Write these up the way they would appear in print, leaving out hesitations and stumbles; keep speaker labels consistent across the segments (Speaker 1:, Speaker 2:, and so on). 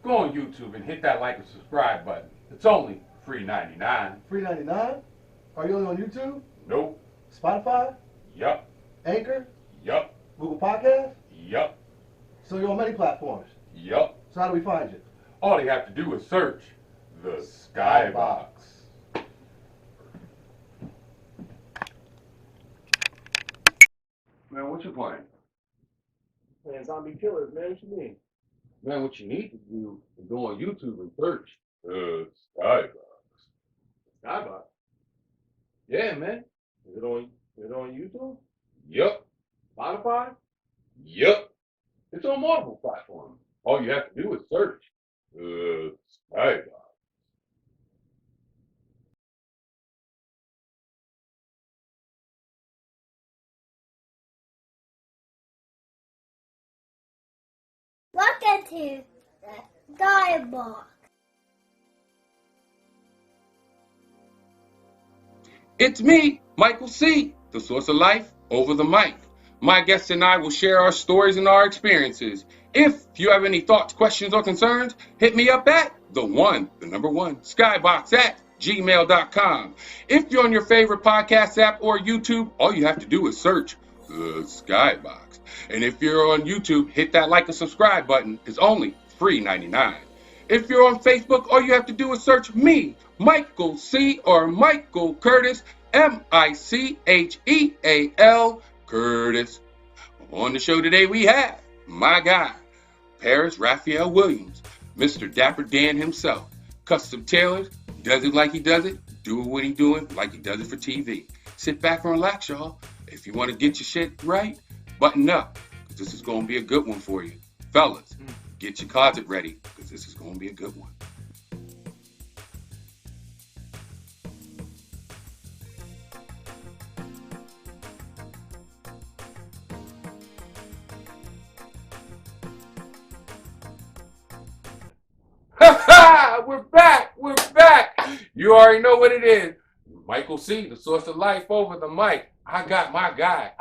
Speaker 1: go on YouTube and hit that like and subscribe button. It's only $3.99.
Speaker 2: $3.99? Are you only on YouTube?
Speaker 1: Nope.
Speaker 2: Spotify?
Speaker 1: Yup.
Speaker 2: Anchor?
Speaker 1: Yup.
Speaker 2: Google Podcasts?
Speaker 1: Yup.
Speaker 2: So you're on many platforms?
Speaker 1: Yup.
Speaker 2: So how do we find you?
Speaker 1: All they have to do is search the SkyBoxx. Man, what you playing?
Speaker 3: Man, zombie killers, man. What you mean?
Speaker 1: Man, what you need to do is go on YouTube and search the SkyBoxx.
Speaker 3: SkyBoxx.
Speaker 1: Yeah, man.
Speaker 3: Is it on YouTube?
Speaker 1: Yup.
Speaker 3: Spotify?
Speaker 1: Yup. It's on multiple platforms. All you have to do is search the SkyBoxx.
Speaker 4: Welcome to the SkyBoxx.
Speaker 5: It's me, Michael C., the source of life over the mic. My guests and I will share our stories and our experiences. If you have any thoughts, questions, or concerns, hit me up at the number one, SkyBoxx at gmail.com. If you're on your favorite podcast app or YouTube, all you have to do is search the SkyBoxx. And if you're on YouTube, hit that like and subscribe button. It's only $3.99. If you're on Facebook, all you have to do is search me, Michael C. or Michael Curtis, Micheal Curtis. On the show today we have my guy, Paris RAPHAEL Williams, Mr. Dapper Dan himself. Custom tailored, does it like he does it, do what he doing like he does it for TV. Sit back and relax, y'all. If you want to get your shit right, button up, because this is going to be a good one for you. Fellas, get your closet ready, because this is going to be a good one.
Speaker 1: We're back. We're back. You already know what it is. Michael C., the source of life over the mic. I got my guy.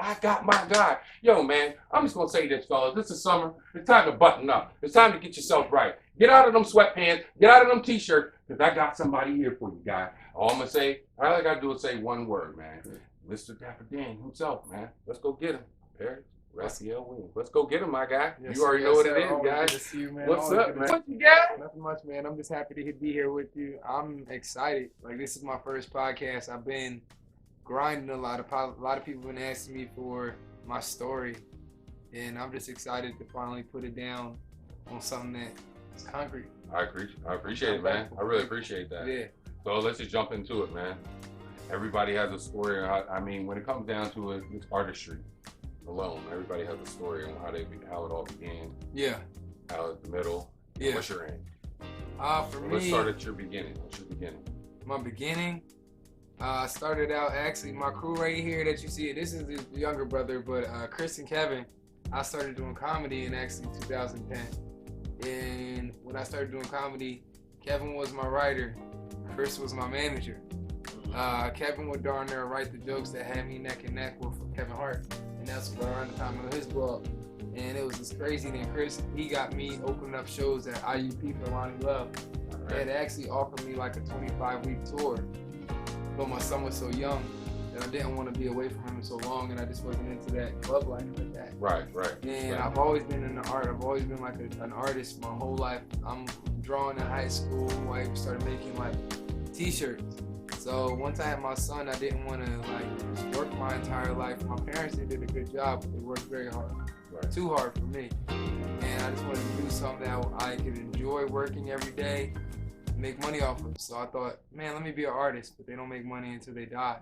Speaker 1: Yo, man, I'm just going to say this, fellas. This is summer. It's time to button up. It's time to get yourself right. Get out of them sweatpants. Get out of them t-shirts, because I got somebody here for you, guy. All I'm going to say, all I got to do is say one word, man. Mr. Dapper Dan himself, man. Let's go get him. Paris RAPHAEL Williams. Let's go get him, my guy.
Speaker 3: Yes,
Speaker 1: you already know what it is, guys.
Speaker 3: Good to see you, man.
Speaker 1: What's
Speaker 3: Always
Speaker 1: up,
Speaker 3: good to
Speaker 1: man?
Speaker 3: see
Speaker 1: What you got?
Speaker 3: Nothing much, man. I'm just happy to be here with you. I'm excited. Like, this is my first podcast. I've been grinding a lot of people have been asking me for my story, and I'm just excited to finally put it down on something that's concrete.
Speaker 1: I appreciate it, man. I really appreciate that.
Speaker 3: Yeah.
Speaker 1: So let's just jump into it, man. Everybody has a story. I mean, when it comes down to it, it's artistry alone. Everybody has a story on how it all began.
Speaker 3: Yeah.
Speaker 1: How it's the middle.
Speaker 3: Yeah.
Speaker 1: What's your end?
Speaker 3: For
Speaker 1: Let's
Speaker 3: me,
Speaker 1: start at your beginning. What's your beginning?
Speaker 3: my beginning, started out, actually, my crew right here that you see, this is the younger brother, but Chris and Kevin, I started doing comedy in actually 2010. And when I started doing comedy, Kevin was my writer, Chris was my manager. Kevin would darn near write the jokes that had me neck and neck with Kevin Hart. And that's around the time of his blog. And it was just crazy. Then Chris, he got me opening up shows at IUP for Lonnie Love. They had actually offered me like a 25-week tour. But my son was so young that I didn't want to be away from him so long, and I just wasn't into that club life like that.
Speaker 1: Right.
Speaker 3: And I've always been in the art. I've always been like an artist my whole life. I'm drawing in high school. I started making like t-shirts. So once I had my son, I didn't want to like just work my entire life. My parents, they did a good job, but they worked very hard.
Speaker 1: Right.
Speaker 3: Too hard for me. And I just wanted to do something that I could enjoy working every day, make money off of. So I thought, man, let me be an artist, but they don't make money until they die.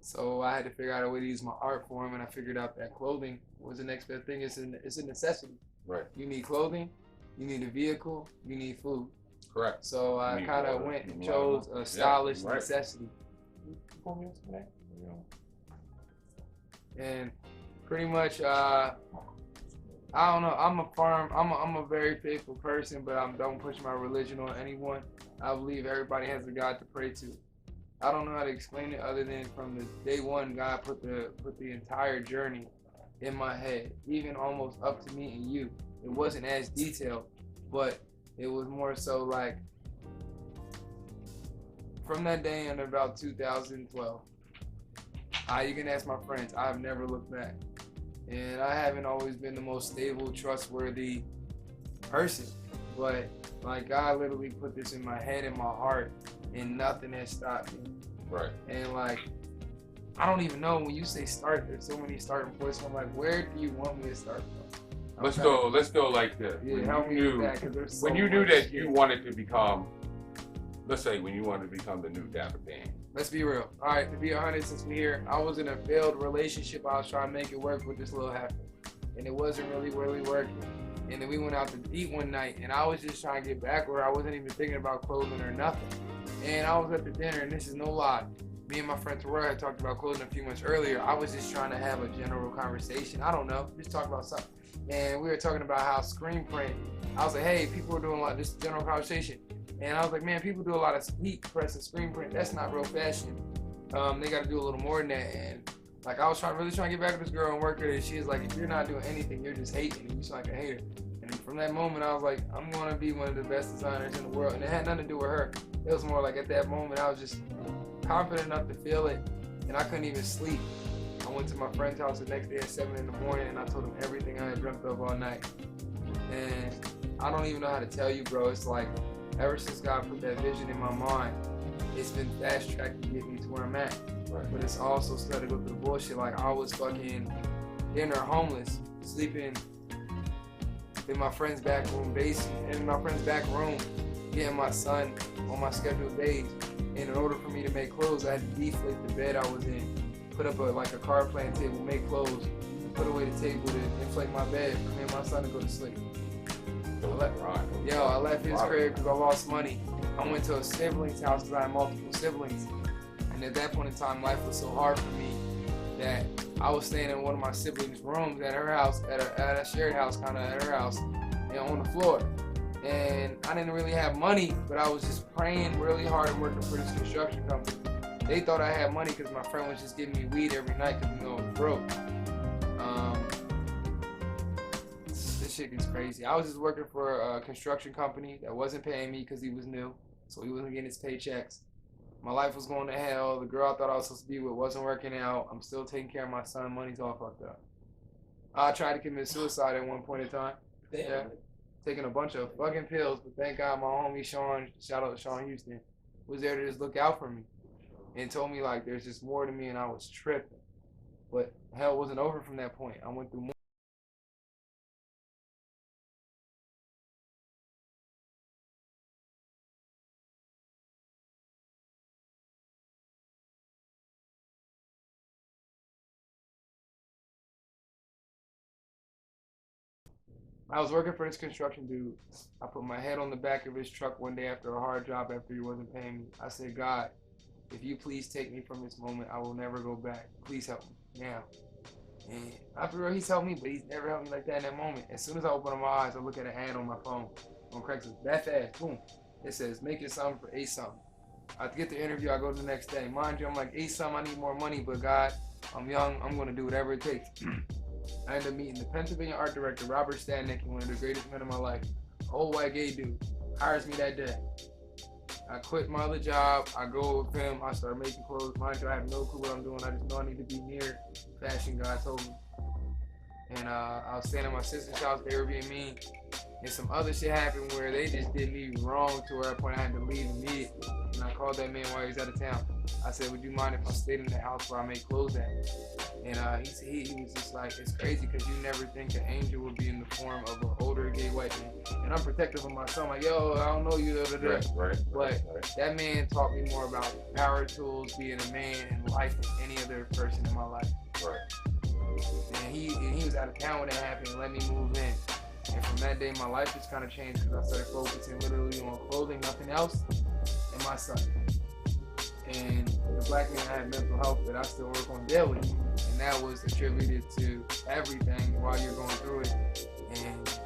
Speaker 3: So I had to figure out a way to use my art form, and I figured out that clothing was the next best thing. It's a necessity.
Speaker 1: Right.
Speaker 3: You need clothing, you need a vehicle, you need food.
Speaker 1: Correct.
Speaker 3: So I kind of went and chose a stylish necessity. And pretty much, I don't know. I'm a very faithful person, but I don't push my religion on anyone. I believe everybody has a God to pray to. I don't know how to explain it other than from the day one, God put the entire journey in my head, even almost up to meeting you. It wasn't as detailed, but It was more so like from that day in about 2012. You can ask my friends. I've never looked back, and I haven't always been the most stable, trustworthy person. But like God literally put this in my head and my heart, and nothing has stopped me.
Speaker 1: Right.
Speaker 3: And like, I don't even know when you say start. There's so many starting points. So I'm like, where do you want me to start from?
Speaker 1: Let's go like this.
Speaker 3: Yeah, help me with that, 'cause there's so
Speaker 1: when you knew
Speaker 3: much
Speaker 1: that
Speaker 3: shit.
Speaker 1: you wanted to become, let's say when you wanted to become the new Dapper Dan.
Speaker 3: Let's be real. All right, to be 100, since we're here, I was in a failed relationship. I was trying to make it work with this little heifer, and it wasn't really working. And then we went out to eat one night, and I was just trying to get back where I wasn't even thinking about clothing or nothing. And I was at the dinner, and this is no lie. Me and my friend Terrell had talked about clothing a few months earlier. I was just trying to have a general conversation. I don't know, just talk about something. And we were talking about how screen print. I was like, hey, people are doing a lot of this general conversation. And I was like, man, people do a lot of heat press and screen print. That's not real fashion. They got to do a little more than that. And like, I was really trying to get back with this girl and work with her. And she was like, if you're not doing anything, you're just hating. You sound like a hater. And from that moment, I was like, I'm going to be one of the best designers in the world. And it had nothing to do with her. It was more like at that moment, I was just confident enough to feel it. And I couldn't even sleep. I went to my friend's house the next day at 7 in the morning, and I told him everything I had dreamt of all night. And I don't even know how to tell you, bro. It's like, ever since God put that vision in my mind, it's been fast-tracked to get me to where I'm at.
Speaker 1: Right.
Speaker 3: But it's also started to go through the bullshit. Like, I was fucking dinner homeless, sleeping in my friend's back room getting my son on my scheduled days. And in order for me to make clothes, I had to deflate the bed I was in, put up like a car plant table, make clothes, put away the table to inflate my bed for me and my son to go to sleep. I left his crib because I lost money. I went to a sibling's house because I had multiple siblings. And at that point in time, life was so hard for me that I was staying in one of my siblings' rooms at her house, at a shared house, kind of at her house, and on the floor. And I didn't really have money, but I was just praying really hard and working for this construction company. They thought I had money because my friend was just giving me weed every night because, I was broke. This shit is crazy. I was just working for a construction company that wasn't paying me because he was new, so he wasn't getting his paychecks. My life was going to hell. The girl I thought I was supposed to be with wasn't working out. I'm still taking care of my son. Money's all fucked up. I tried to commit suicide at one point in time.
Speaker 2: Damn.
Speaker 3: Yeah. Taking a bunch of fucking pills, but thank God my homie Sean, shout out to Sean Houston, was there to just look out for me and told me like there's just more to me, and I was tripping. But hell wasn't over from that point. I went through more. I was working for this construction dude. I put my head on the back of his truck one day after a hard job after he wasn't paying me. I said, God, if you please take me from this moment, I will never go back. Please help me now. And after all, he's helped me, but he's never helped me like that in that moment. As soon as I open my eyes, I look at an ad on my phone on Craigslist. That fast, boom. It says, making something for A-something. I get the interview, I go the next day. Mind you, I'm like, A-something, I need more money, but God, I'm young, I'm gonna do whatever it takes. I ended up meeting the Pennsylvania art director, Robert Stanek, one of the greatest men of my life. Old white gay dude, hires me that day. I quit my other job, I go with him, I start making clothes. Mind you, I have no clue what I'm doing, I just know I need to be near fashion, God told me. And I was staying at my sister's house, they were being mean. And some other shit happened where they just did me wrong to where at a point I had to leave immediately. And I called that man while he was out of town. I said, would you mind if I stayed in the house where I make clothes at? And he was just like, it's crazy because you never think an angel would be in the form of an older gay white man. And I'm protective of my son, like, yo, I don't know you,
Speaker 1: Right.
Speaker 3: But that man taught me more about power tools, being a man, and life than any other person in my life.
Speaker 1: Right.
Speaker 3: And he was out of town when that happened and let me move in. And from that day, my life just kind of changed because I started focusing literally on clothing, nothing else, and my son. And the black man had mental health that I still work on daily. And that was attributed to everything while you're going through it. And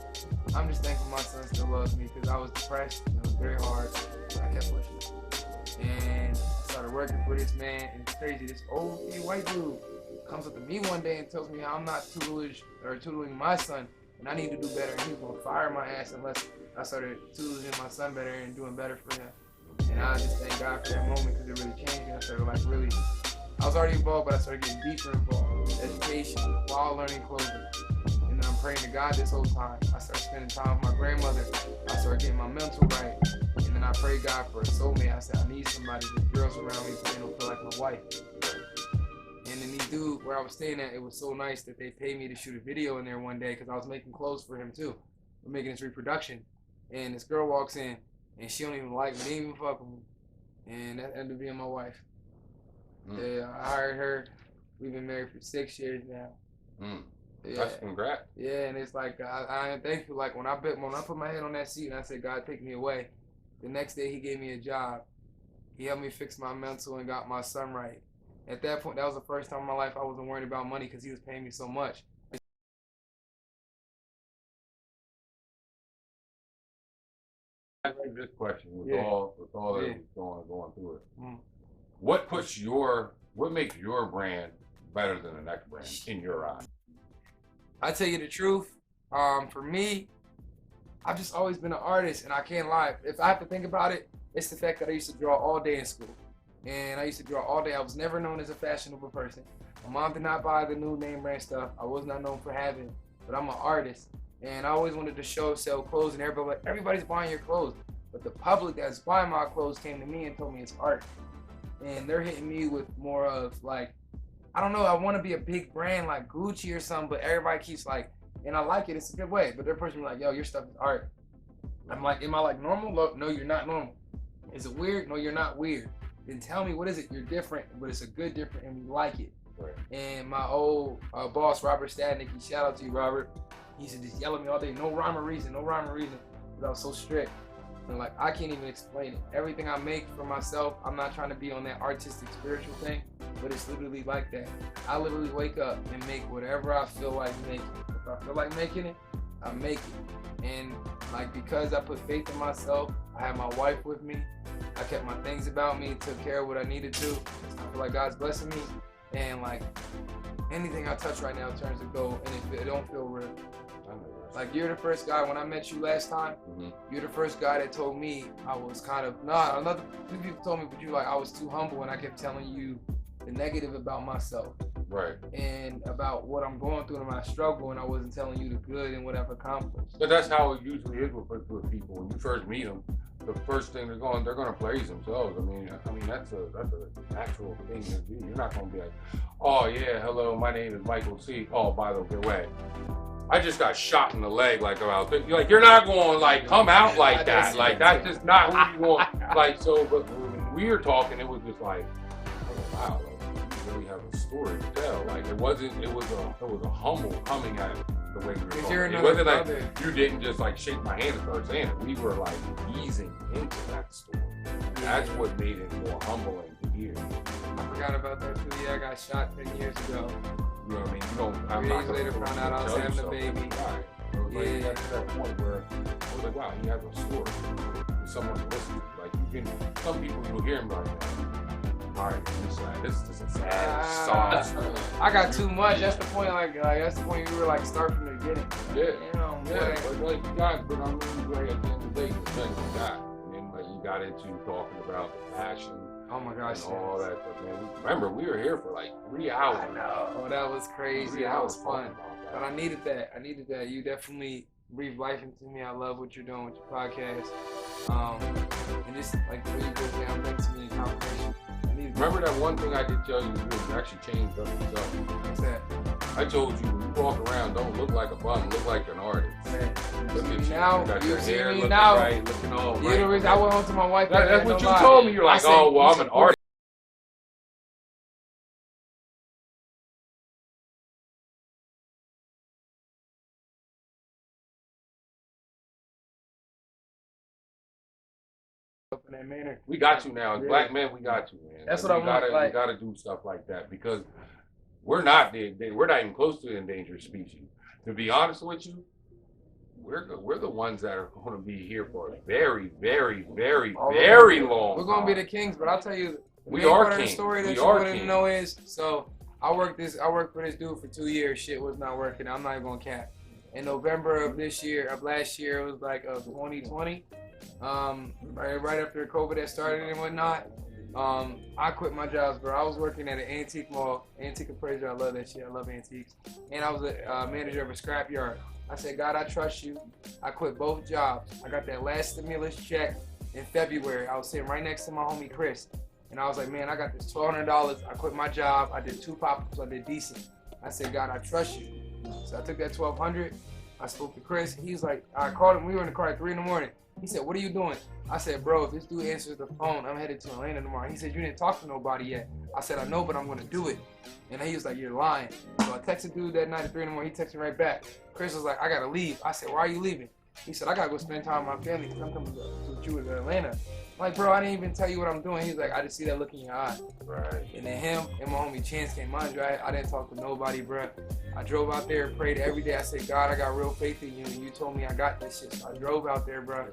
Speaker 3: I'm just thankful my son still loves me because I was depressed and it was very hard, but I kept pushing. And I started working for this man, and it's crazy. This old gay white dude comes up to me one day and tells me how I'm not tutoring my son, and I need to do better, and he's gonna fire my ass unless I started choosing my son better and doing better for him. And I just thank God for that moment because it really changed me. I started like really, I was already involved, but I started getting deeper involved with education while learning clothing. And I'm praying to God this whole time. I started spending time with my grandmother. I started getting my mental right. And then I prayed God for a soulmate. I said, I need somebody with girls around me so they don't feel like my wife. And then the dude where I was staying at, it was so nice that they paid me to shoot a video in there one day because I was making clothes for him too. We're making this reproduction. And this girl walks in and she don't even like me, didn't even fuck with me. And that ended up being my wife. Yeah, I hired her. We've been married for 6 years now. Yeah.
Speaker 1: That's congrats.
Speaker 3: Yeah, and it's like I am thankful. Like when I put my head on that seat and I said, God, take me away. The next day he gave me a job. He helped me fix my mental and got my son right. At that point, that was the first time in my life I wasn't worried about money because he was paying me so much.
Speaker 1: I like this question with all that was going through it. What makes your brand better than the next brand in your eyes?
Speaker 3: I tell you the truth, for me, I've just always been an artist, and I can't lie. If I have to think about it, it's the fact that I used to draw all day in school. And I used to draw all day. I was never known as a fashionable person. My mom did not buy the new name brand stuff. I was not known for having it, but I'm an artist. And I always wanted to sell clothes, and everybody's buying your clothes. But the public that's buying my clothes came to me and told me it's art. And they're hitting me with more of like, I don't know, I want to be a big brand like Gucci or something, but everybody keeps like, and I like it, it's a good way, but they're pushing me like, yo, your stuff is art. I'm like, am I like normal? No, you're not normal. Is it weird? No, you're not weird. Then tell me, what is it? You're different, but it's a good different, and we like it. Right. And my old boss, Robert Stadnicky, shout out to you, Robert. He used to just yell at me all day, no rhyme or reason, because I was so strict. And like, I can't even explain it. Everything I make for myself, I'm not trying to be on that artistic, spiritual thing, but it's literally like that. I literally wake up and make whatever I feel like making. If I feel like making it, I make it. And like, because I put faith in myself, I had my wife with me, I kept my things about me, took care of what I needed to. I feel like God's blessing me, and like, anything I touch right now turns to gold, and it don't feel real. Like, you're the first guy, when I met you last time, you're the first guy that told me I was kind of, another few people told me, but you like, I was too humble, and I kept telling you the negative about myself. Right. And about what I'm going through in my struggle, and I wasn't telling you the good and what I've accomplished.
Speaker 1: But that's how it usually is with people. When you first meet them, the first thing they're going to praise themselves. I mean that's a natural thing to do. You're not going to be like, oh yeah, hello, my name is Michael C. Oh, by the way, I just got shot in the leg. Like you're not going to like come out like that. Like that's just not who you want. Like so, but when we were talking, it was just like, oh wow, like, you really have a story to tell. Like it was a humble coming at it. The way we were talking. It wasn't like you didn't just like shake my hand and start saying it. We were like easing into that story. That's what made it more humbling to hear.
Speaker 3: I forgot about that too. Yeah, I got shot 10 years ago.
Speaker 1: You know what I mean? You don't. I'm
Speaker 3: 3
Speaker 1: not
Speaker 3: days later, found out I was having a baby.
Speaker 1: Right. Like, that's that point where I was like, wow, he has a story. There's someone to listen to. Like you can. Some people you'll hear him like, all right, this is just a sad song.
Speaker 3: I got too much. That's the point. Like that's the point you were like start from the beginning.
Speaker 1: Yeah.
Speaker 3: You know.
Speaker 1: Yeah. But like you guys, but I'm really great at the end of the day. The thing you got, and like you got into talking about the passion.
Speaker 3: Oh my gosh.
Speaker 1: And all that stuff, man. Remember, we were here for like 3 hours.
Speaker 3: I know. Oh, that was crazy. That was fun. But I needed that. You definitely breathe life into me. I love what you're doing with your podcast. And just like the way you break down things to me in conversation.
Speaker 1: Remember that one thing I did tell you, you actually changed up yourself.
Speaker 3: What's that?
Speaker 1: I told you, when you walk around, don't look like a bum, look like an artist.
Speaker 3: Man,
Speaker 1: look at you.
Speaker 3: Now,
Speaker 1: You got
Speaker 3: you
Speaker 1: your
Speaker 3: see
Speaker 1: hair
Speaker 3: me
Speaker 1: looking
Speaker 3: now.
Speaker 1: right, looking all right.
Speaker 3: The reason I went home to my wife.
Speaker 1: That's what you told me. You're like, oh, well, I'm an artist.
Speaker 3: In that manner.
Speaker 1: We got you now. As black men, we got you, man.
Speaker 3: That's what I want.
Speaker 1: We gotta do stuff like that because we're not even close to the endangered species. To be honest with you, we're the ones that are going to be here for a very, very, very, very long time.
Speaker 3: We're going to be the kings, but I'll tell you,
Speaker 1: we are kings.
Speaker 3: The story that you wouldn't know is, so I worked for this dude for 2 years. Shit was not working. I'm not even going to cap. in November of last year, it was like 2020, right after COVID had started and whatnot. I quit my jobs, bro. I was working at an antique mall, antique appraiser. I love that shit. I love antiques. And I was a manager of a scrap yard. I said, God, I trust you. I quit both jobs. I got that last stimulus check in February. I was sitting right next to my homie Chris. And I was like, man, I got this $1,200. I quit my job. I did 2 pop-ups. I did decent. I said, God, I trust you. So I took that $1,200. I spoke to Chris. He's like, I called him. We were in the car at 3 in the morning. He said, what are you doing? I said, bro, if this dude answers the phone, I'm headed to Atlanta tomorrow. He said, you didn't talk to nobody yet. I said, I know, but I'm going to do it. And he was like, you're lying. So I texted dude that night at 3 in the morning. He texted me right back. Chris was like, I got to leave. I said, why are you leaving? He said, I got to go spend time with my family because I'm coming to you in Atlanta. I'm like, bro, I didn't even tell you what I'm doing. He's like, I just see that look in your eye.
Speaker 1: Right.
Speaker 3: And then him and my homie Chance came. Mind you, I didn't talk to nobody, bro. I drove out there and prayed every day. I said, God, I got real faith in you. And you told me I got this shit. So I drove out there, bro.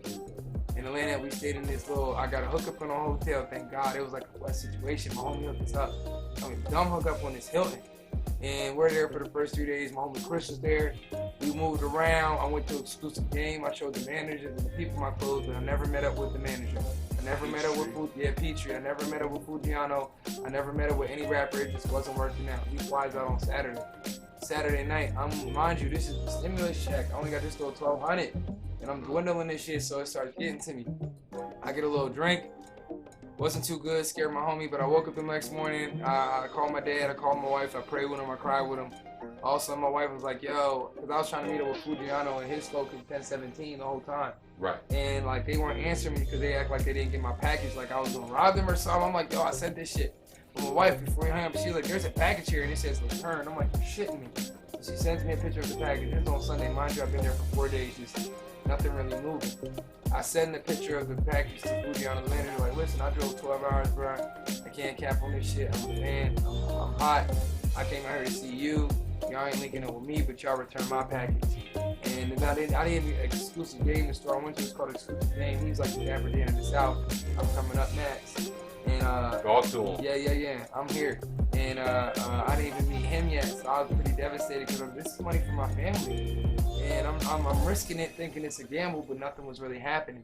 Speaker 3: In Atlanta, we stayed in this little, I got a hookup in a hotel, thank God. It was like a West situation. My homie hooked us up. I mean, dumb hookup on this Hilton. And we're there for the first 3 days. My homie Chris was there. We moved around. I went to an exclusive game. I showed the managers and the people my clothes, but I never met up with the manager. I never met up with Petrie. I never met up with Fujiano. I never met up with any rapper. It just wasn't working out. He flies out on Saturday. Saturday night, mind you, this is the stimulus check. I only got this little $1,200, and I'm dwindling this shit, so it starts getting to me. I get a little drink. Wasn't too good, scared my homie, but I woke up the next morning. I called my dad, I called my wife, I prayed with him, I cried with him. Also, my wife was like, yo, because I was trying to meet up with Fujiano and his spoke in 1017 the whole time.
Speaker 1: Right.
Speaker 3: And like they weren't answering me because they act like they didn't get my package, like I was gonna rob them or something. I'm like, yo, I sent this shit. But my wife, before we hung up, she's like, there's a package here and it says return. I'm like, you're shitting me. So she sends me a picture of the package. It's on Sunday. Mind you, I've been there for 4 days, just nothing really moving. I send the picture of the package to Fujiano's manager, like, listen, I drove 12 hours, bro. I can't cap on this shit. I'm a fan. I'm hot. I came out here to see you. Y'all ain't linking up with me, but y'all return my package. And then I didn't exclusive game. The store I went to was called Exclusive Game. He's like the Dapper Dan of the South. I'm coming up next. And
Speaker 1: all to him.
Speaker 3: Yeah. I'm here. And I didn't even meet him yet, so I was pretty devastated because this is money for my family. And I'm risking it, thinking it's a gamble, but nothing was really happening.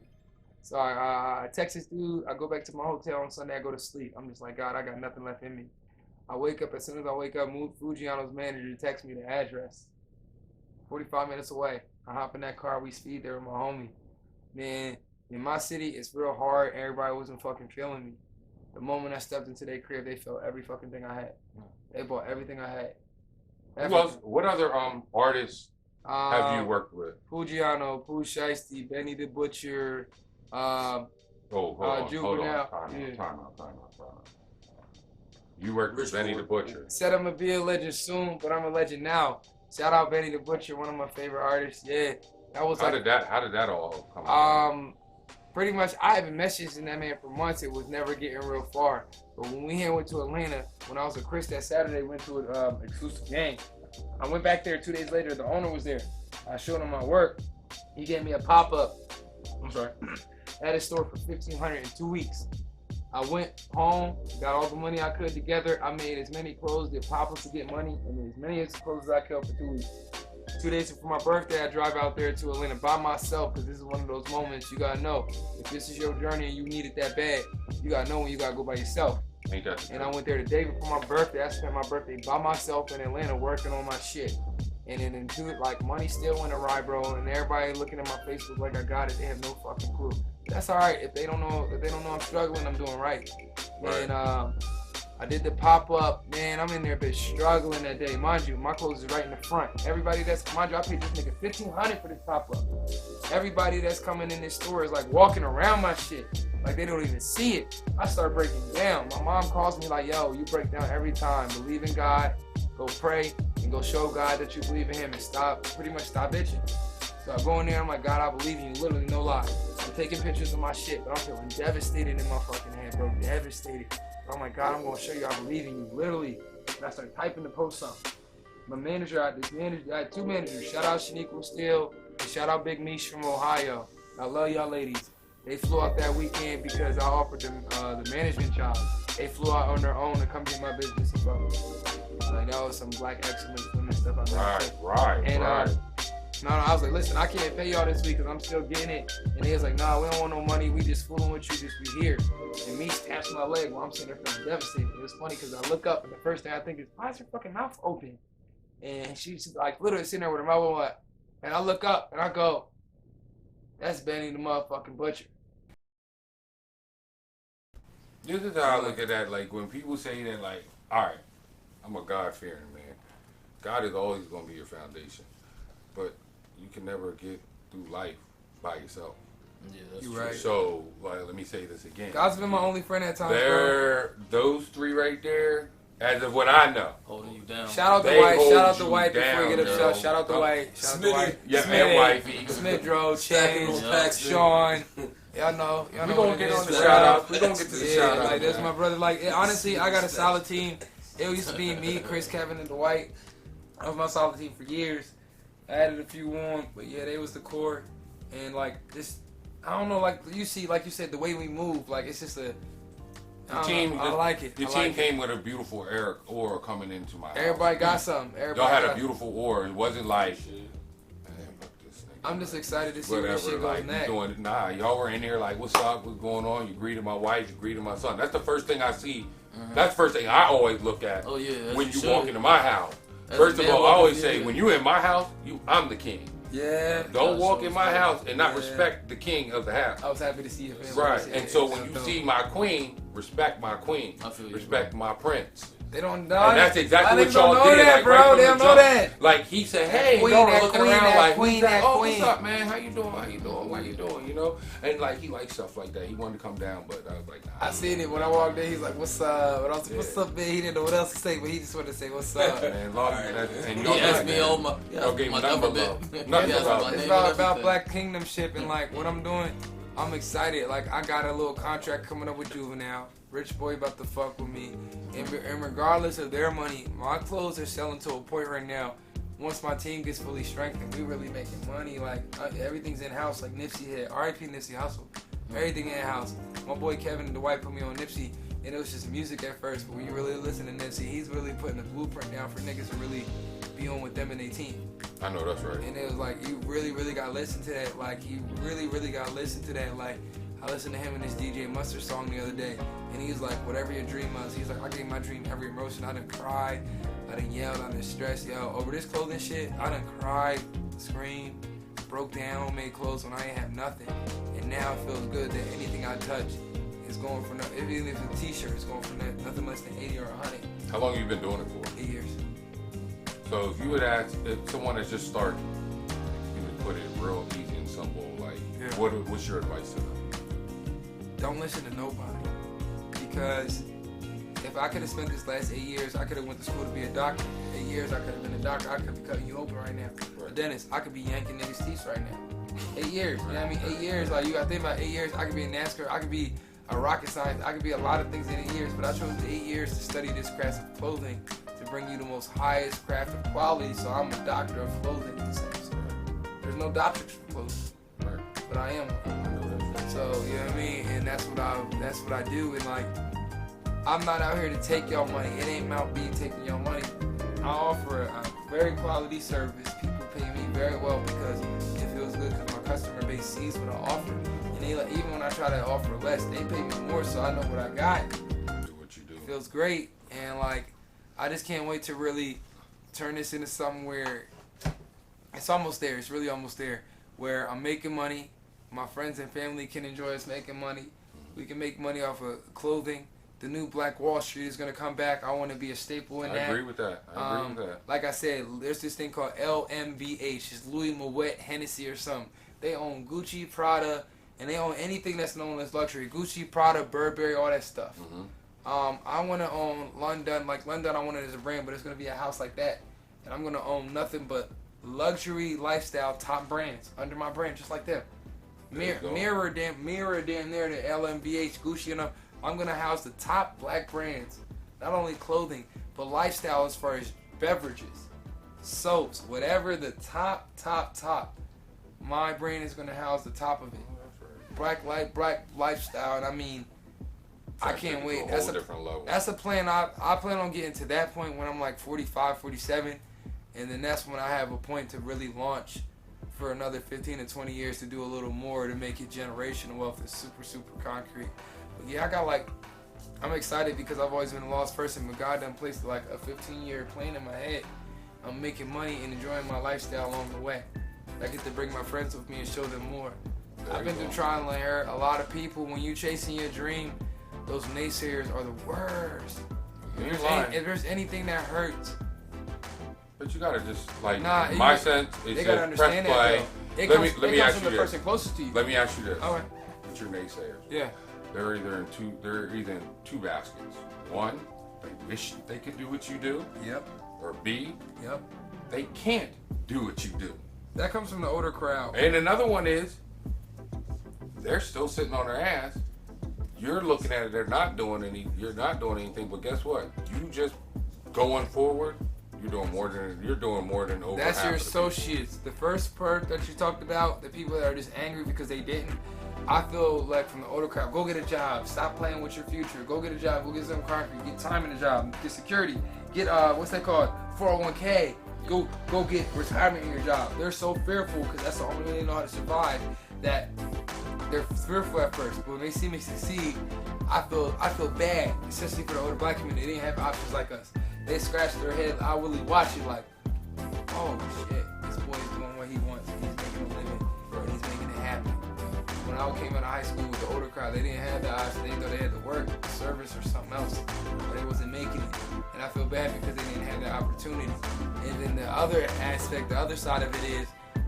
Speaker 3: So I text this dude. I go back to my hotel on Sunday. I go to sleep. I'm just like, God, I got nothing left in me. I wake up, as soon as I wake up, Fujiano's manager texts me the address. 45 minutes away. I hop in that car, we speed there with my homie. Man, in my city, it's real hard. Everybody wasn't fucking feeling me. The moment I stepped into their crib, they felt every fucking thing I had. They bought everything I had.
Speaker 1: Everything. What other artists have you worked with?
Speaker 3: Fujiano, Pooh Shiesty, Benny the Butcher,
Speaker 1: Hold on. Time out. You worked with Benny the Butcher.
Speaker 3: Said I'm gonna be a legend soon, but I'm a legend now. Shout out Benny the Butcher, one of my favorite artists. Yeah, that was
Speaker 1: How did that all come out?
Speaker 3: Pretty much, I haven't messaged that man for months. It was never getting real far. But when we went to Atlanta, when I was with Chris that Saturday, went to an exclusive game. I went back there 2 days later. The owner was there. I showed him my work. He gave me a pop-up. I'm sorry. At his store for $1,500 in 2 weeks. I went home, got all the money I could together. I made as many clothes, did pop-ups to get money, and made as many clothes as I could for 2 weeks. 2 days before my birthday, I drive out there to Atlanta by myself, because this is one of those moments you gotta know. If this is your journey and you need it that bad, you gotta know when you gotta go by yourself. And I went there the day before my birthday. I spent my birthday by myself in Atlanta working on my shit. And then into it, like, money still went awry, bro. And everybody looking at my Facebook like I got it. They have no fucking clue. That's all right. If they don't know I'm struggling, I'm doing right. And I did the pop-up. Man, I'm in there, bitch, struggling that day. Mind you, my clothes is right in the front. Everybody mind you, I paid this nigga $1,500 for this pop-up. Everybody that's coming in this store is like walking around my shit. Like they don't even see it. I start breaking down. My mom calls me like, yo, you break down every time. Believe in God, go pray, and go show God that you believe in him and pretty much stop bitching. So I go in there, I'm like, God, I believe in you, literally, no lie. I'm taking pictures of my shit, but I'm feeling devastated in my fucking head, bro, devastated. But I'm like, God, I'm gonna show you I believe in you, literally. And I started typing the post something. My manager, I had 2 managers. Shout out Shaniqua Steele, and shout out Big Mish from Ohio. I love y'all ladies. They flew out that weekend because I offered them the management job. They flew out on their own to come get my business and stuff. Like that was some black excellence women stuff.
Speaker 1: Right.
Speaker 3: No, I was like, listen, I can't pay y'all this week because I'm still getting it. And they was like, nah, we don't want no money. We just fooling with you. Just be here. And me stamps my leg while I'm sitting there feeling devastated. It was funny because I look up and the first thing I think is, why is her fucking mouth open? And she's like literally sitting there with her mouth open. And I look up and I go, that's Benny the motherfucking Butcher.
Speaker 1: This is how I look at that. Like when people say that, like, all right, I'm a God-fearing man. God is always going to be your foundation, but you can never get through life by yourself.
Speaker 6: Yeah, that's
Speaker 3: You
Speaker 6: true.
Speaker 3: right.
Speaker 1: So, like, let me say this again.
Speaker 3: God's been my only friend at times, bro.
Speaker 1: They're those three right there. As of what I know,
Speaker 6: Holding you down.
Speaker 3: Shout out
Speaker 1: They
Speaker 3: to White.
Speaker 1: hold
Speaker 3: Shout out to
Speaker 1: you
Speaker 3: White before we get
Speaker 1: down,
Speaker 3: upset.
Speaker 1: yo.
Speaker 3: Shout out to White. Shout out to White.
Speaker 1: yeah,
Speaker 3: Smitty,
Speaker 1: and wifey.
Speaker 3: Smith,
Speaker 6: Stacking
Speaker 3: James,
Speaker 6: those packs,
Speaker 3: Sean. Y'all know. Y'all
Speaker 1: We
Speaker 3: know
Speaker 1: gonna
Speaker 3: what it
Speaker 1: get
Speaker 3: is.
Speaker 1: on the shout out. We gonna get to the
Speaker 3: Yeah,
Speaker 1: shout out.
Speaker 3: like that's my brother. Like honestly, I got a solid team. It used to be me, Chris, Kevin, and Dwight. That was my solid team for years. I added a few on, but yeah, they was the core. And like this, I don't know. Like you see, like you said, the way we move, like it's just a.
Speaker 1: The team,
Speaker 3: I like it.
Speaker 1: The
Speaker 3: I
Speaker 1: team
Speaker 3: like it.
Speaker 1: came with a beautiful aura coming into my house.
Speaker 3: Everybody got something. Everybody
Speaker 1: Y'all had
Speaker 3: got
Speaker 1: a beautiful aura. It wasn't like, man, fuck this nigga.
Speaker 3: I'm just excited to see where this
Speaker 1: Whatever,
Speaker 3: shit goes
Speaker 1: like
Speaker 3: next.
Speaker 1: you doing. Nah, y'all were in here like, what's up? What's going on? You greeted my wife. You greeted my son. That's the first thing I see. That's the first thing I always look at
Speaker 6: Oh yeah. as
Speaker 1: when you
Speaker 6: should.
Speaker 1: walk into my house.
Speaker 6: As
Speaker 1: First
Speaker 6: a
Speaker 1: of
Speaker 6: man
Speaker 1: all, I
Speaker 6: walking
Speaker 1: always
Speaker 6: in,
Speaker 1: say,
Speaker 6: yeah.
Speaker 1: when you in my house, I'm the king.
Speaker 3: Yeah.
Speaker 1: Don't
Speaker 6: That's
Speaker 1: walk
Speaker 6: so
Speaker 1: in my
Speaker 6: funny.
Speaker 1: house and not
Speaker 3: Yeah.
Speaker 1: respect the king of the house.
Speaker 3: I was happy to see your family.
Speaker 1: Right.
Speaker 3: Yeah,
Speaker 1: And so
Speaker 3: yeah,
Speaker 1: when you
Speaker 3: dope.
Speaker 1: see my queen, respect my queen.
Speaker 6: I feel you,
Speaker 1: Respect my prince.
Speaker 3: They don't know.
Speaker 1: And that's exactly what y'all
Speaker 3: don't know
Speaker 1: did.
Speaker 3: that,
Speaker 1: Like,
Speaker 3: bro.
Speaker 1: right from
Speaker 3: they
Speaker 1: the
Speaker 3: don't know
Speaker 1: jump.
Speaker 3: that.
Speaker 1: Like he said, hey,
Speaker 3: queen,
Speaker 1: y'all
Speaker 3: that
Speaker 1: looking
Speaker 3: queen,
Speaker 1: around
Speaker 3: that
Speaker 1: like,
Speaker 3: queen,
Speaker 1: who's that?
Speaker 3: that
Speaker 1: Oh,
Speaker 3: queen.
Speaker 1: what's up, man? How you doing? How you doing? How you doing? You know? And like he liked stuff like that. He wanted to come down, but I was like, nah.
Speaker 3: I seen it when I walked in. He's like, "What's up?" And I was like, "What's up, man?" He didn't know what else to say, but he just wanted to say, "What's up?"
Speaker 1: Man, long and
Speaker 6: He
Speaker 1: y'all
Speaker 6: asked me
Speaker 1: man.
Speaker 6: all my.
Speaker 1: Y'all gave
Speaker 6: my
Speaker 1: me nothing
Speaker 6: number
Speaker 1: but
Speaker 6: bit.
Speaker 1: love. Nothing
Speaker 6: He asked
Speaker 1: but
Speaker 6: my
Speaker 1: love.
Speaker 3: It's
Speaker 6: name
Speaker 3: about
Speaker 6: and everything.
Speaker 3: Black Kingdomship and like what I'm doing. I'm excited. Like I got a little contract coming up with Juvenile. Rich boy about to fuck with me. And regardless of their money, my clothes are selling to a point right now. Once my team gets fully strengthened, we really making money. Like everything's in house. Like Nipsey had R.I.P. Nipsey Hussle. Everything in house. My boy Kevin and Dwight put me on Nipsey, and it was just music at first. But when you really listen to Nipsey, he's really putting a blueprint down for niggas to really be on with them and their team.
Speaker 1: I know that's right.
Speaker 3: And it was like, you really, really got to listen to that. Like, you really, really got to listen to that. Like, I listened to him in his DJ Mustard song the other day. And he was like, whatever your dream was. He's like, I gave my dream every emotion. I done cried. I done yelled. I done stressed. Yo, over this clothing shit, I done cried, screamed, broke down, made clothes when I ain't have nothing. And now it feels good that anything I touch is going for nothing. Even if it's a t-shirt, it's going for nothing less than 80 or 100.
Speaker 1: How long you been doing it for?
Speaker 3: 8 years.
Speaker 1: So if you would ask if someone that's just starting, you would put it real easy and simple, like
Speaker 3: Yeah.
Speaker 1: what's your advice to them?
Speaker 3: Don't listen to nobody, because if I could have spent this last 8 years, I could have went to school to be a doctor. 8 years, I could have been a doctor. I could be cutting you open right now. A dentist, I could be yanking niggas' teeth right now. 8 years, you know what I mean? 8 years, like you gotta think about 8 years. I could be a NASCAR. I could be a rocket scientist. I could be a lot of things in 8 years. But I chose 8 years to study this craft of clothing to bring you the most highest craft of quality. So I'm a doctor of clothing in a sense. There's no doctors for clothing,
Speaker 1: Right.
Speaker 3: but I am one. So, you know what I mean? And that's what I do. And like, I'm not out here to take y'all money. It ain't about me taking y'all money. I offer a very quality service. People pay me very well because it feels good because my customer base sees what I offer. And they like, even when I try to offer less, they pay me more so I know what I got.
Speaker 1: Do what you do.
Speaker 3: It feels great. And like, I just can't wait to really turn this into something where it's almost there. It's really almost there. Where I'm making money. My friends and family can enjoy us making money. We can make money off of clothing. The new Black Wall Street is going to come back. I want to be a staple in
Speaker 1: I
Speaker 3: that.
Speaker 1: agree with that. I agree with that.
Speaker 3: Like I said, there's this thing called LMVH. It's Louis Moet, Hennessy or something. They own Gucci, Prada, and they own anything that's known as luxury. Gucci, Prada, Burberry, all that stuff. I want to own LunDun. Like LunDun, I want it as a brand, but it's going to be a house like that. And I'm going to own nothing but luxury lifestyle top brands under my brand, just like them. Mirror damn near to LMVH, Gucci, and I'm gonna house the top black brands, not only clothing, but lifestyle as far as beverages, soaps, whatever the top. My brand is gonna house the top of it. Black lifestyle, and I mean, I can't wait.
Speaker 1: That's a different level.
Speaker 3: That's a plan. I plan on getting to that point when I'm like 45, 47, and then that's when I have a point to really launch for another 15 to 20 years to do a little more to make it generational wealth. It's super, super concrete. But yeah, I'm excited because I've always been a lost person, but God done placed like a 15-year plan in my head. I'm making money and enjoying my lifestyle along the way. I get to bring my friends with me and show them more. I've been through trial and error. A lot of people, when you chasing your dream, those naysayers are the worst. If there's anything that hurts.
Speaker 1: But you gotta just like,
Speaker 3: Nah,
Speaker 1: in my sense, it's
Speaker 3: they gotta
Speaker 1: just
Speaker 3: understand
Speaker 1: press play.
Speaker 3: that.
Speaker 1: Let me
Speaker 3: it
Speaker 1: ask
Speaker 3: comes
Speaker 1: you
Speaker 3: from the person closest to you.
Speaker 1: Let me ask you this.
Speaker 3: All right.
Speaker 1: What's your naysayers?
Speaker 3: Yeah.
Speaker 1: They're either in two baskets. One, they wish they could do what you do.
Speaker 3: Yep.
Speaker 1: Or B,
Speaker 3: Yep.
Speaker 1: they can't do what you do.
Speaker 3: That comes from the older crowd.
Speaker 1: And another one is, they're still sitting on their ass. You're looking at it, you're not doing anything, but guess what? You just going forward, you're doing more than over
Speaker 3: That's
Speaker 1: half
Speaker 3: your
Speaker 1: of the
Speaker 3: associates. The first part that you talked about, the people that are just angry because they didn't. I feel like from the older crowd, go get a job, stop playing with your future, go get a job, go get some concrete, get time in the job, get security, get what's that called, 401k, go get retirement in your job. They're so fearful because that's the only way they know how to survive, that they're fearful at first, but when they see me succeed, I feel bad, especially for the older black community. They didn't have options like us. They scratch their head. I really watch it like, oh shit, this boy is doing what he wants. He's making a living and he's making it happen. When I came out of high school with the older crowd, they didn't have the option. They thought they had to work, service, or something else, but they wasn't making it. And I feel bad because they didn't have that opportunity. And then the other aspect, the other side of it is,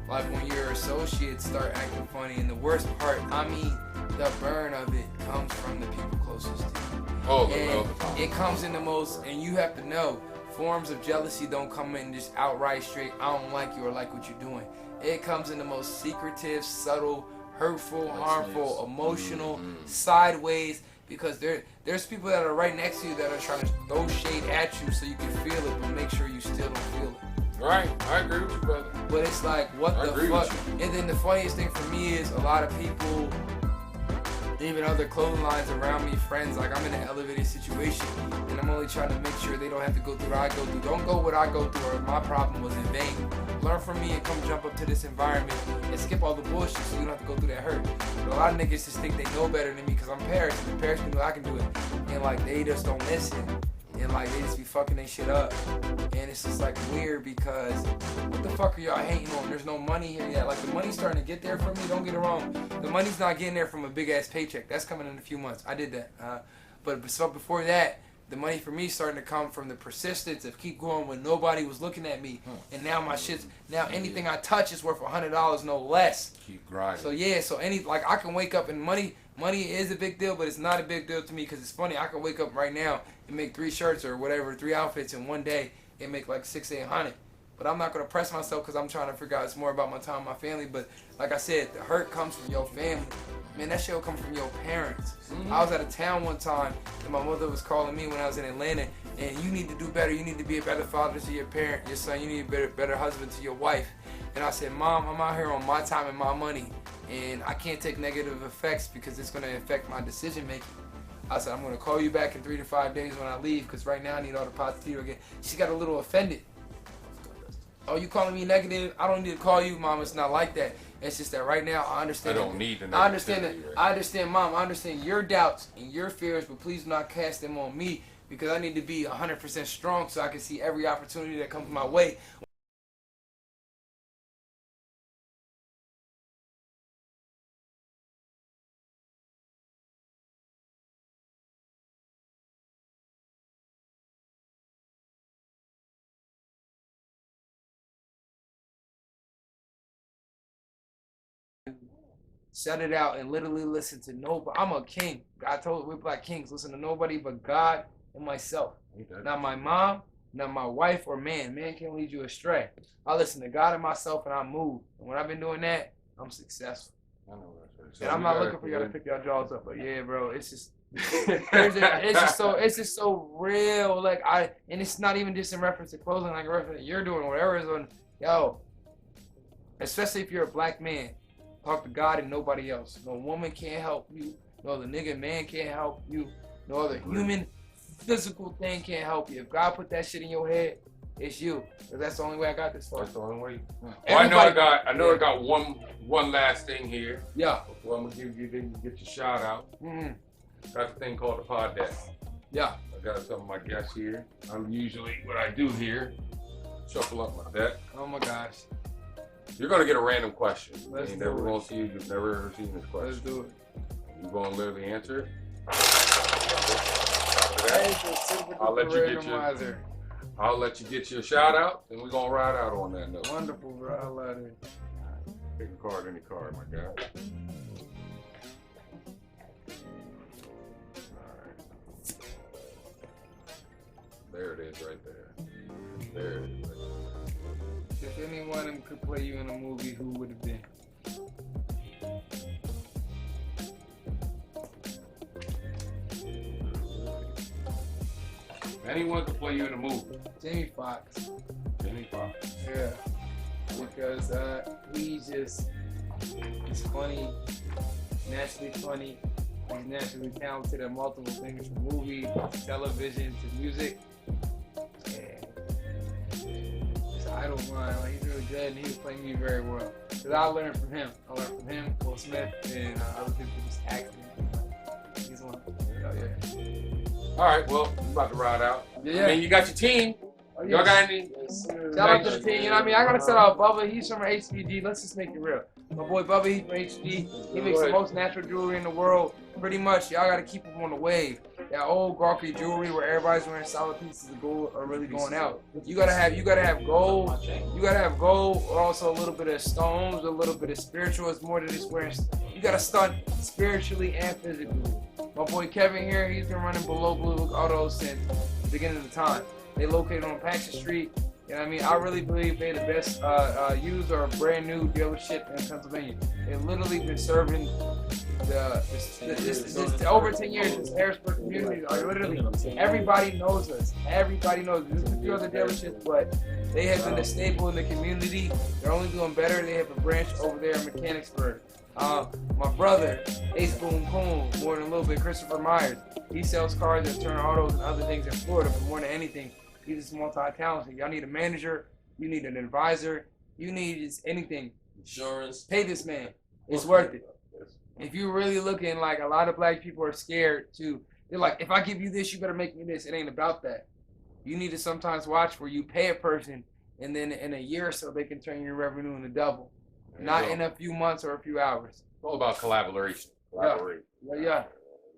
Speaker 3: like when your associates start acting funny, and the worst part, the burn of it comes from the people closest to you.
Speaker 1: Oh,
Speaker 3: and it comes in the most, and you have to know, forms of jealousy don't come in just outright straight, I don't like you or like what you're doing. It comes in the most secretive, subtle, hurtful, harmful, emotional, sideways, because there's people that are right next to you that are trying to throw shade at you so you can feel it, but make sure you still don't feel it.
Speaker 1: Right, I agree with you, brother.
Speaker 3: But it's like, what the fuck? And then the funniest thing for me is a lot of people, even other clothing lines around me, friends, like I'm in an elevated situation and I'm only trying to make sure they don't have to go through what I go through. Don't go what I go through or my problem was in vain. Learn from me and come jump up to this environment and skip all the bullshit so you don't have to go through that hurt. But a lot of niggas just think they know better than me because I'm Paris and Paris can do it, I can do it. And like they just don't listen. And like they just be fucking their shit up. And it's just like weird because what the fuck are y'all hating on? There's no money here yet. Like the money's starting to get there for me, don't get it wrong. The money's not getting there from a big ass paycheck. That's coming in a few months. I did that. But so before that, the money for me is starting to come from the persistence of keep going when nobody was looking at me. And now my shit's, now anything I touch is worth $100, no less.
Speaker 1: Keep grinding.
Speaker 3: So yeah, so I can wake up and money is a big deal, but it's not a big deal to me because it's funny. I can wake up right now and make 3 shirts or whatever, 3 outfits in one day and make like $600-800. But I'm not gonna press myself because I'm trying to figure out it's more about my time, my family. But like I said, the hurt comes from your family. Man, that shit will come from your parents. I was out of town one time and my mother was calling me when I was in Atlanta, and you need to do better. You need to be a better father to your parent, your son. You need to be a better husband to your wife. And I said, Mom, I'm out here on my time and my money, and I can't take negative effects because it's gonna affect my decision making. I said, I'm gonna call you back in 3 to 5 days when I leave because right now I need all the positivity again. She got a little offended. Oh, you calling me negative? I don't need to call you, Mom. It's not like that. It's just that right now I understand.
Speaker 1: I don't need the negativity.
Speaker 3: I understand that. I understand, Mom. I understand your doubts and your fears, but please do not cast them on me because I need to be 100% strong so I can see every opportunity that comes my way. Shut it out and literally listen to nobody. I'm a king. I told we're black kings. Listen to nobody but God and myself. Not my mom, not my wife or man. Man can't lead you astray. I listen to God and myself and I move. And when I've been doing that, I'm successful.
Speaker 1: I know that's right. So
Speaker 3: and I'm not looking for y'all to pick y'all jaws up, but yeah, bro, it's just it's just so real. Like and it's not even just in reference to clothing, like in reference to you're doing whatever is on especially if you're a black man. Talk to God and nobody else. No woman can't help you. No other nigga man can't help you. No other human physical thing can't help you. If God put that shit in your head, it's you. 'Cause that's the only way I got this far.
Speaker 1: That's the only way. Oh,
Speaker 3: Everybody-
Speaker 1: I got one last thing here.
Speaker 3: Yeah.
Speaker 1: Before I'm gonna give you, then you get your shout out. Got the thing called the pod deck.
Speaker 3: Yeah.
Speaker 1: I got some of my guests here. I'm usually what I do here. Shuffle up my deck.
Speaker 3: Oh my gosh.
Speaker 1: You're gonna get a random question.
Speaker 3: Let's
Speaker 1: You've
Speaker 3: do
Speaker 1: never
Speaker 3: it.
Speaker 1: gonna see. You've never ever seen this question.
Speaker 3: Let's do it.
Speaker 1: You're gonna literally answer it.
Speaker 3: I'll
Speaker 1: let you get your shout out, and we're gonna ride out on that note.
Speaker 3: Wonderful, bro. I love it.
Speaker 1: Pick a card, any card, my guy. Alright. There it is right there. There it is right there.
Speaker 3: If anyone of them could play you in a movie, who would it be?
Speaker 1: If anyone could play you in a movie,
Speaker 3: Jamie Foxx.
Speaker 1: Jamie Foxx.
Speaker 3: Yeah. Because he's funny, naturally funny. He's naturally talented at multiple things, from movies, to television, to music. And just idol mine, like, he's really good, and he was playing me very well. Because I learned from him. Will Smith, and other people just acting. He's one. Oh, yeah.
Speaker 1: All right, well, we're about to ride out.
Speaker 3: Yeah.
Speaker 1: I mean, you got your team.
Speaker 3: Oh, yeah.
Speaker 1: Y'all got any?
Speaker 3: Shout out to the team, you know what I mean? I gotta shout out Bubba, he's from HBG, let's just make it real. My boy Bubba, he's from HG, he makes the most natural jewelry in the world. Pretty much, y'all gotta keep him on the wave. That old gawky jewelry where everybody's wearing solid pieces of gold are really going out. You gotta have gold, or also a little bit of stones, a little bit of spiritual. It's more than just wearing, you gotta stunt spiritually and physically. My boy Kevin here, he's been running Below Blue Look Autos since the beginning of the time. They located on Paxton Street. You know what I mean? I really believe they're the best used or brand new dealership in Pennsylvania. They've literally been serving this over 10 years. This Harrisburg community are literally, everybody knows us. Everybody knows us. There's a few other dealerships, but they have been a staple in the community. They're only doing better. They have a branch over there in Mechanicsburg. My brother, Ace Boom Boom, more than a little bit, Christopher Myers. He sells cars that turn autos and other things in Florida, but more than anything, he's just multi-talented. Y'all need a manager, you need an advisor, you need just anything.
Speaker 6: Insurance.
Speaker 3: Pay this man. It's worth it. If you're really looking, like, a lot of black people are scared to, they're like, if I give you this, you better make me this. It ain't about that. You need to sometimes watch where you pay a person, and then in a year or so, they can turn your revenue into double. Not in a few months or a few hours.
Speaker 1: It's all about collaboration.
Speaker 3: Yeah.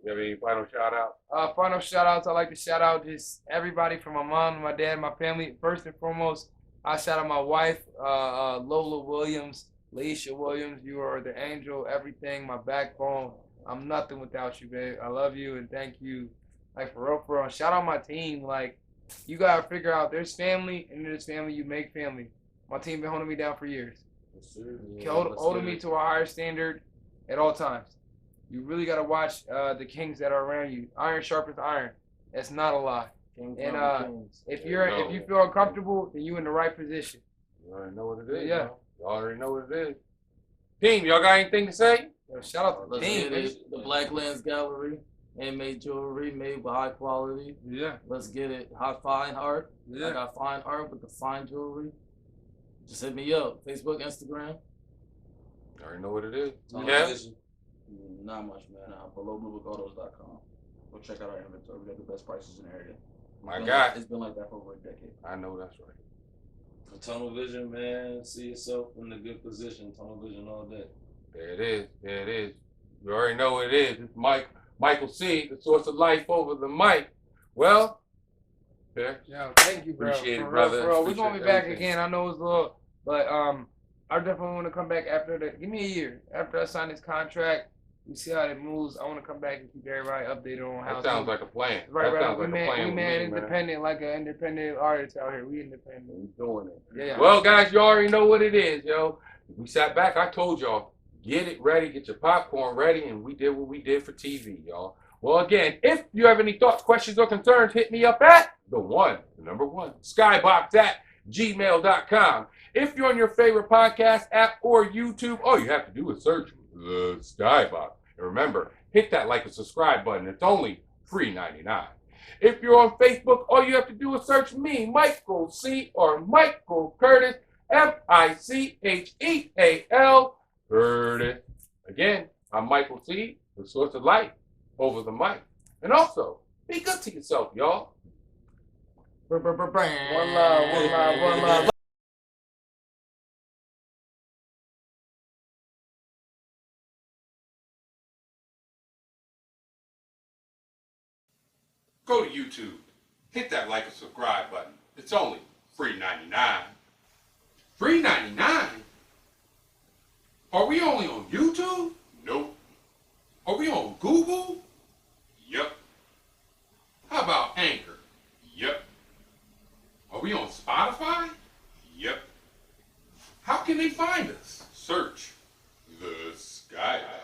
Speaker 1: You have any final shout out?
Speaker 3: Final shout outs. I like to shout out just everybody from my mom, my dad, my family. First and foremost, I shout out my wife, Lola Williams, Laisha Williams. You are the angel, everything, my backbone. I'm nothing without you, babe. I love you and thank you. Like, for real, for real. Shout out my team. Like, you gotta figure out there's family, and there's family you make family. My team been holding me down for years. Holding me to a higher standard at all times. You really gotta watch the kings that are around you. Iron sharpens iron. That's not a lie. If you feel uncomfortable, then you in the right position.
Speaker 1: You already know what it is.
Speaker 3: Yeah.
Speaker 1: You already know what it is. Team, y'all got anything to say?
Speaker 3: Yo, shout out to the team.
Speaker 6: The Black Lens Gallery, handmade jewelry made with high quality.
Speaker 3: Yeah.
Speaker 6: Let's get it. Hot fine art.
Speaker 3: Yeah.
Speaker 6: I got fine art with the fine jewelry. Just hit me up. Facebook, Instagram.
Speaker 1: You already know what it is.
Speaker 6: Yeah. Not much, man. BelowBlueBookAutos.com. Go check out our inventory. We got the best prices in the area.
Speaker 1: My God.
Speaker 6: It's been like that for over a decade.
Speaker 1: I know that's right.
Speaker 7: For tunnel vision, man, see yourself in a good position. Tunnel vision all day.
Speaker 1: There it is. There it is. You already know what it is. It's Michael C., the source of life over the mic. Well, fair.
Speaker 3: Yo, thank you, bro.
Speaker 1: Appreciate it,
Speaker 3: For
Speaker 1: brother.
Speaker 3: real, we're gonna be
Speaker 1: Appreciate
Speaker 3: back
Speaker 1: everything.
Speaker 3: again. I know it's a little, but I definitely want to come back after that. Give me a year after I sign this contract. We see how it moves. I want to come back and keep everybody updated on how.
Speaker 1: That sounds like a plan.
Speaker 3: Right.
Speaker 1: That sounds
Speaker 3: We
Speaker 1: like a
Speaker 3: man,
Speaker 1: plan
Speaker 3: we
Speaker 1: with
Speaker 3: man
Speaker 1: me, man.
Speaker 3: independent, like an independent artist out here. We independent.
Speaker 1: We doing it.
Speaker 3: Yeah.
Speaker 1: Well, guys, you already know what it is, yo. We sat back. I told y'all, get it ready, get your popcorn ready, and we did what we did for TV, y'all. Well, again, if you have any thoughts, questions, or concerns, hit me up at the number one, SkyBoxx@gmail.com. If you're on your favorite podcast app or YouTube, all you have to do is search the SkyBoxx. And remember, hit that like and subscribe button. It's only $3.99. If you're on Facebook, all you have to do is search me, Michael C. or Michael Curtis, Ficheal Curtis. Again, I'm Michael C., the source of life over the mic. And also, be good to yourself, y'all.
Speaker 3: One love, one
Speaker 2: love, one love.
Speaker 1: Go to YouTube. Hit that like and subscribe button. It's only $3.99. $3.99? Are we only on YouTube? Nope. Are we on Google? Yep. How about Anchor? Yep. Are we on Spotify? Yep. How can they find us? Search the SkyBoxx.